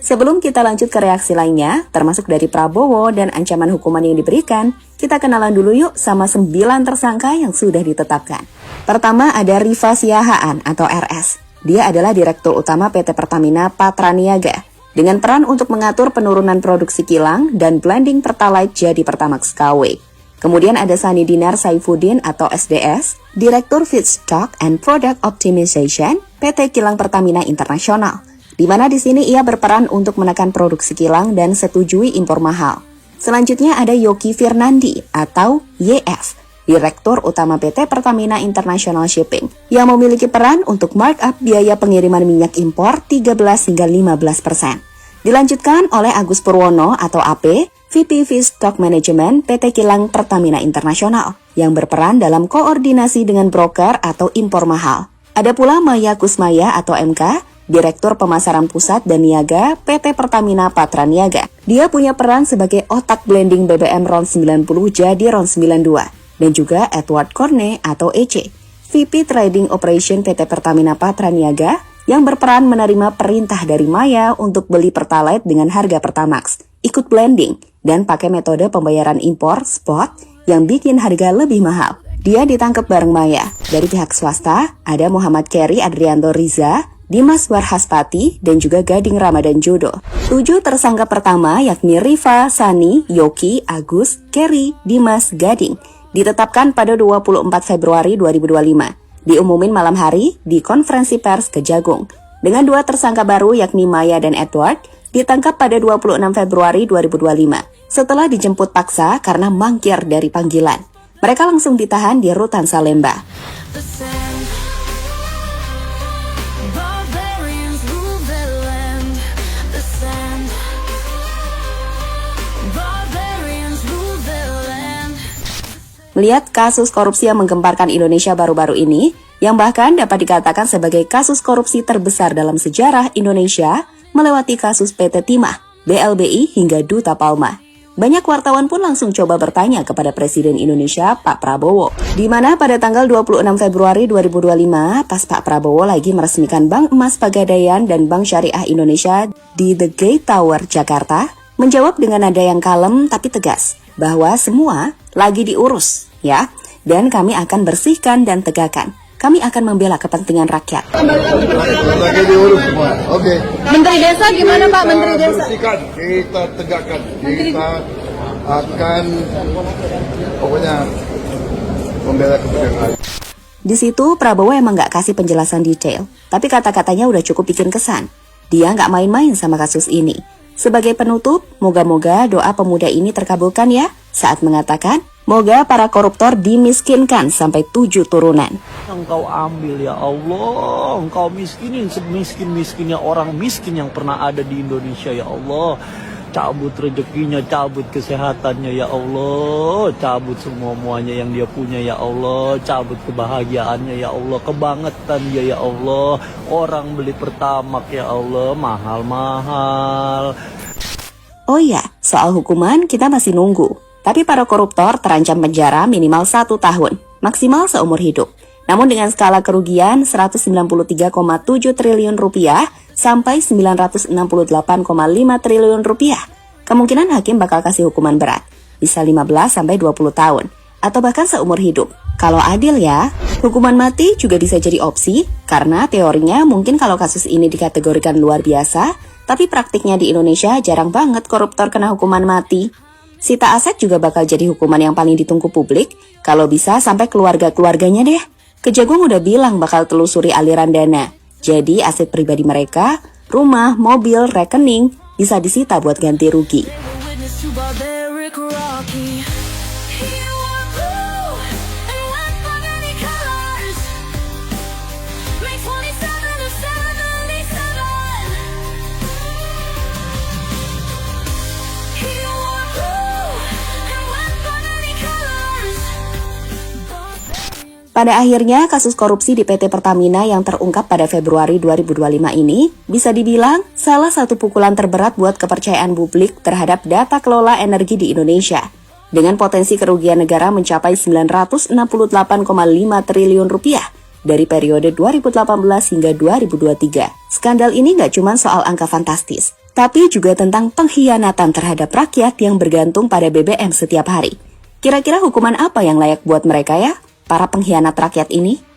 Sebelum kita lanjut ke reaksi lainnya, termasuk dari Prabowo dan ancaman hukuman yang diberikan, kita kenalan dulu yuk sama 9 tersangka yang sudah ditetapkan. Pertama ada Rifa Siahaan atau RS. Dia adalah Direktur Utama PT Pertamina Patraniaga, dengan peran untuk mengatur penurunan produksi kilang dan blending Pertalite jadi Pertamax KW. Kemudian ada Sani Dinar Saifuddin atau SDS, Direktur Feedstock and Product Optimization PT Kilang Pertamina Internasional, di mana di sini ia berperan untuk menekan produksi kilang dan setujui impor mahal. Selanjutnya ada Yoki Firnandi atau YF, Direktur Utama PT Pertamina International Shipping, yang memiliki peran untuk markup biaya pengiriman minyak impor 13 hingga 15%. Dilanjutkan oleh Agus Purwono atau AP, VP Feedstock Management PT Kilang Pertamina Internasional, yang berperan dalam koordinasi dengan broker atau impor mahal. Ada pula Maya Kusmaya atau MK, Direktur Pemasaran Pusat dan Niaga PT Pertamina Patraniaga. Dia punya peran sebagai otak blending BBM RON 90 jadi RON 92. Dan juga Edward Corne atau EC, VP Trading Operation PT Pertamina Patraniaga, yang berperan menerima perintah dari Maya untuk beli Pertalite dengan harga Pertamax, ikut blending, dan pakai metode pembayaran impor spot yang bikin harga lebih mahal. Dia ditangkap bareng Maya. Dari pihak swasta, ada Muhammad Kerry Adrianto Riza, Dimas Warhaspati, dan juga Gading Ramadan Jodo. 7 tersangka pertama yakni Rifa, Sani, Yoki, Agus, Kerry, Dimas, Gading, ditetapkan pada 24 Februari 2025. Diumumin malam hari di konferensi pers Kejagung. Dengan 2 tersangka baru yakni Maya dan Edward, ditangkap pada 26 Februari 2025 setelah dijemput paksa karena mangkir dari panggilan. Mereka langsung ditahan di Rutan Salemba. Melihat kasus korupsi yang menggemparkan Indonesia baru-baru ini, yang bahkan dapat dikatakan sebagai kasus korupsi terbesar dalam sejarah Indonesia, melewati kasus PT Timah, BLBI hingga Duta Palma. Banyak wartawan pun langsung coba bertanya kepada Presiden Indonesia, Pak Prabowo. Di mana pada tanggal 26 Februari 2025, pas Pak Prabowo lagi meresmikan Bank Emas Pegadaian dan Bank Syariah Indonesia di The Gate Tower, Jakarta, menjawab dengan nada yang kalem tapi tegas, bahwa semua lagi diurus, ya, dan kami akan bersihkan dan tegakkan. Kami akan membela kepentingan rakyat. Lagi diurus semua, oke. Menteri Desa gimana Pak? Menteri Desa? Bersihkan, kita tegakkan, kita akan pokoknya membela kepentingan rakyat. Di situ Prabowo emang nggak kasih penjelasan detail, tapi kata-katanya udah cukup bikin kesan. Dia nggak main-main sama kasus ini. Sebagai penutup, moga-moga doa pemuda ini terkabulkan ya, saat mengatakan, moga para koruptor dimiskinkan sampai 7 turunan. Engkau ambil ya Allah, engkau miskinin semiskin-miskinnya orang miskin yang pernah ada di Indonesia ya Allah. Cabut rezekinya, cabut kesehatannya ya Allah, cabut semua-muanya yang dia punya ya Allah, cabut kebahagiaannya ya Allah, kebangetan ya Allah, orang beli Pertamax ya Allah, mahal-mahal. Oh iya, soal hukuman kita masih nunggu. Tapi para koruptor terancam penjara minimal 1 tahun, maksimal seumur hidup. Namun dengan skala kerugian 193,7 triliun rupiah sampai 968,5 triliun rupiah. Kemungkinan hakim bakal kasih hukuman berat, bisa 15 sampai 20 tahun, atau bahkan seumur hidup. Kalau adil ya, hukuman mati juga bisa jadi opsi, karena teorinya mungkin kalau kasus ini dikategorikan luar biasa, tapi praktiknya di Indonesia jarang banget koruptor kena hukuman mati. Sita aset juga bakal jadi hukuman yang paling ditunggu publik, kalau bisa sampai keluarga-keluarganya deh. Kejagung udah bilang bakal telusuri aliran dana. Jadi aset pribadi mereka, rumah, mobil, rekening, bisa disita buat ganti rugi. Pada akhirnya, kasus korupsi di PT Pertamina yang terungkap pada Februari 2025 ini bisa dibilang salah satu pukulan terberat buat kepercayaan publik terhadap data kelola energi di Indonesia. Dengan potensi kerugian negara mencapai 968,5 triliun rupiah dari periode 2018 hingga 2023. Skandal ini nggak cuma soal angka fantastis, tapi juga tentang pengkhianatan terhadap rakyat yang bergantung pada BBM setiap hari. Kira-kira hukuman apa yang layak buat mereka ya, para pengkhianat rakyat ini?